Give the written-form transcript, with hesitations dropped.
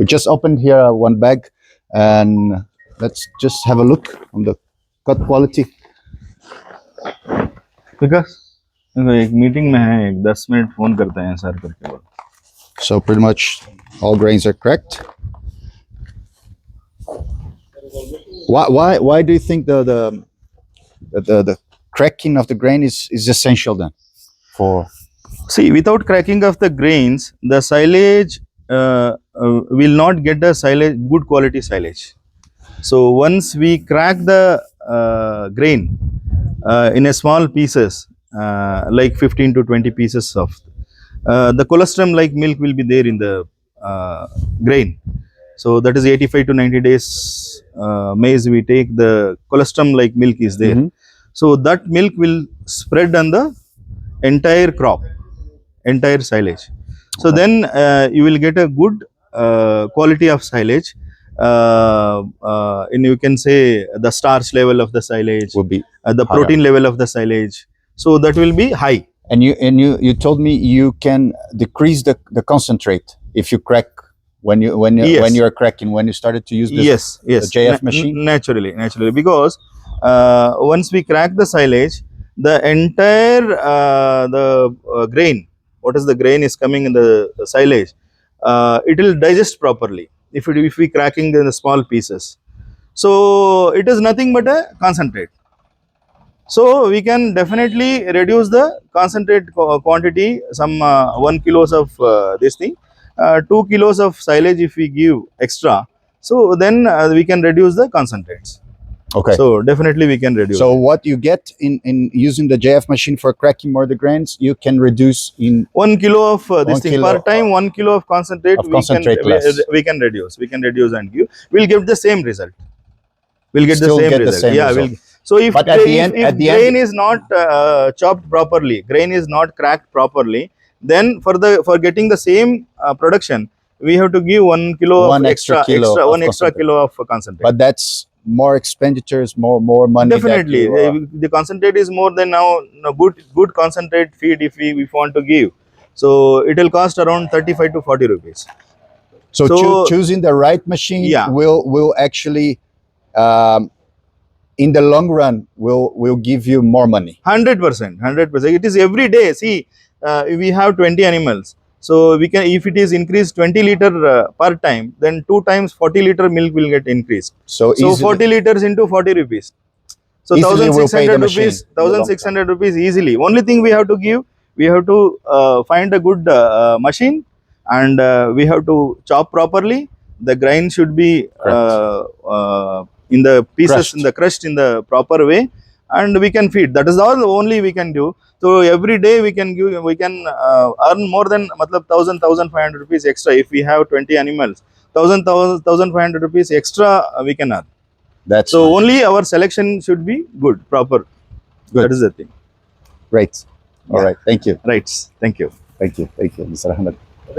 We just opened here one bag, and let's just have a look on the cut quality. विकास एक meeting में है, एक 10 minute phone करते हैं sir करके बोल. So pretty much all grains are cracked. Why do you think the cracking of the grain is essential then? For See, without cracking of the grains, the silage will not get the silage, good quality silage. So once we crack the grain in a small pieces, like 15 to 20 pieces of the colostrum like milk will be there in the grain. So that is 85 to 90 days maize we take, the colostrum like milk is there. So that milk will spread on the entire crop, entire silage. So then you will get a good quality of silage. And you can say the starch level of the silage will be the higher. Protein level of the silage, so that will be high. And you told me you can decrease the concentrate if you crack when you are cracking, when you started to use this yes the JF machine. Naturally, because once we crack the silage, the entire grain, what is the grain is coming in the silage, it will digest properly if we cracking in the small pieces. So it is nothing but a concentrate. So we can definitely reduce the concentrate quantity, some 1 kilos of this thing, 2 kilos of silage if we give extra. So then we can reduce the concentrates. Okay. So definitely we can reduce. So what you get in using the JF machine for cracking more the grains, you can reduce in 1 kilo of this thing per time. 1 kilo of concentrate, less. we can reduce and give. We'll get the same result. We'll get Still the same get result. the same result. So if grain end, is not chopped properly, grain is not cracked properly, then for getting the same production, we have to give 1 kilo one of extra kilo of concentrate. But that's more expenditures, more money. Definitely, the concentrate is more than now. Good concentrate feed if we want to give, so it will cost around 35 to 40 rupees. So choosing the right machine will actually in the long run will give you more money. 100%. It is every day. See, we have 20 animals, so we can, if it is increased 20 liter per time, then 2 times 40 liter milk will get increased. So 40 liters into 40 rupees. So 1,600 rupees. 1,600 rupees easily. Only thing we have to give, we have to find a good machine, and we have to chop properly. The grain should be in the pieces, crushed in the proper way, and we can feed. That is all only we can do. So every day we can earn more than 1,500 rupees extra if we have 20 animals. 1,500 rupees extra we can earn. That's so nice. Only our selection should be good, proper. Good. That is the thing. Great. All right. Thank you. Right. Thank you. Thank you, Mr. Ahmed.